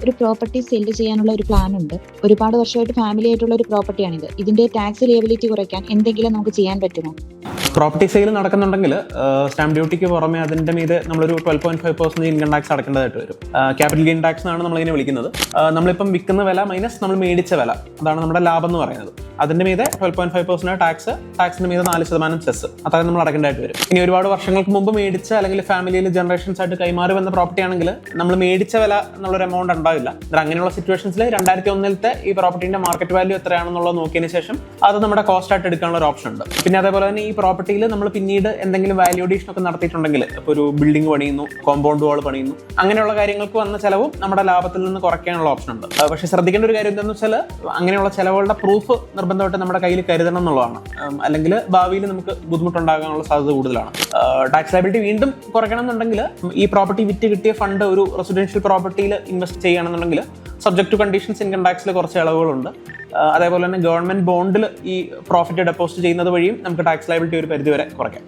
ഒരു property cell ചെയ്യാനുള്ള ഒരു പ്ലാൻ ഉണ്ട്. ഒരുപാട് വർഷമായിട്ട് ഫാമിലി ആയിട്ടുള്ള ഒരു പ്രോപ്പർട്ടിയാണിത്. ഇതിന്റെ ടാക്സ് ലിയബിലിറ്റി കുറയ്ക്കാൻ എന്തെങ്കിലും നമുക്ക് ചെയ്യാൻ പറ്റുമോ? പ്രോപ്പർട്ടി സെയിൽ നടക്കുന്നുണ്ടെങ്കിൽ സ്റ്റാമ്പ് ഡ്യൂട്ടിക്ക് പുറമെ അതിൻ്റെ മീതെ നമ്മളൊരു 12.5% ഇൻകം ടാക്സ് അടക്കേണ്ടതായിട്ട് വരും. ക്യാപിറ്റൽ ഗെയിൻ ടാക്സ് എന്നാണ് നമ്മളിതിനെ വിളിക്കുന്നത്. നമ്മളിപ്പം വിൽക്കുന്ന വില മൈനസ് നമ്മൾ മേടിച്ച വില, അതാണ് നമ്മുടെ ലാഭം എന്ന് പറയുന്നത്. അതിൻ്റെ മീതെ 12.5% ടാക്സിൻ്റെ മീതെ 4% സെസ്, അതായത് നമ്മൾ അടക്കേണ്ടതായിട്ട് വരും. ഇനി ഒരുപാട് വർഷങ്ങൾക്ക് മുമ്പ് മേടിച്ച അല്ലെങ്കിൽ ഫാമിലിയിൽ ജനറേഷൻസ് ആയിട്ട് കൈമാറി വന്ന പ്രോപ്പർട്ടി ആണെങ്കിൽ നമ്മൾ മേടിച്ച വില എന്നുള്ളൊരു എമൗണ്ട് ഉണ്ടാവില്ല. അങ്ങനെയുള്ള സിറ്റുവേഷൻസിൽ 2001 ഈ പ്രോപ്പർട്ടിന്റെ മാർക്കറ്റ് വാല്യൂ എത്രയാണെന്നുള്ളത് നോക്കിയതിന് ശേഷം അത് നമ്മുടെ കോസ്റ്റ് ആയിട്ട് എടുക്കാനുള്ള ഒരു ഓപ്ഷൻ ഉണ്ട്. പിന്നെ അതേപോലെ തന്നെ ഈ പ്രോപ്പർട്ടിയിൽ നമ്മൾ പിന്നീട് എന്തെങ്കിലും വാല്യൂ അഡീഷൻ ഒക്കെ നടത്തിയിട്ടുണ്ടെങ്കിൽ, ഇപ്പോൾ ഒരു ബിൽഡിംഗ് പണിയുന്നു, കോമ്പൗണ്ട് വാൾ പണിയുന്നു, അങ്ങനെയുള്ള കാര്യങ്ങൾക്ക് വന്ന ചെലവും നമ്മുടെ ലാഭത്തിൽ നിന്ന് കുറയ്ക്കാനുള്ള ഓപ്ഷൻ ഉണ്ട്. പക്ഷേ ശ്രദ്ധിക്കേണ്ട ഒരു കാര്യം എന്താണെന്ന് വെച്ചാൽ, അങ്ങനെയുള്ള ചെലവുകളുടെ പ്രൂഫ് നിർബന്ധമായിട്ട് നമ്മുടെ കയ്യിൽ കരുതണം എന്നുള്ളതാണ്. അല്ലെങ്കിൽ ഭാവിയിൽ നമുക്ക് ബുദ്ധിമുട്ടുണ്ടാകാനുള്ള സാധ്യത കൂടുതലാണ്. ടാക്സ് ലയബിലിറ്റി വീണ്ടും കുറയ്ക്കണം എന്നുണ്ടെങ്കിൽ, ഈ പ്രോപ്പർട്ടി വിറ്റ് കിട്ടിയ ഫണ്ട് ഒരു റെസിഡൻഷ്യൽ പ്രോപ്പർട്ടിയിൽ ഇൻവെസ്റ്റ് ചെയ്യണമെന്നുണ്ടെങ്കിൽ സബ്ജക്ട് ടു കണ്ടീഷൻസ് ഇൻകം ടാക്സിൽ കുറച്ച് ഇളവുകളുണ്ട്. അതേപോലെ തന്നെ ഗവൺമെന്റ് ബോണ്ടിൽ ഈ പ്രോഫിറ്റ് ഡെപ്പോസിറ്റ് ചെയ്യുന്നത് വഴിയും നമുക്ക് ടാക്സ് ലയബിലിറ്റി ഒരു പരിധി വരെ കുറയ്ക്കാം.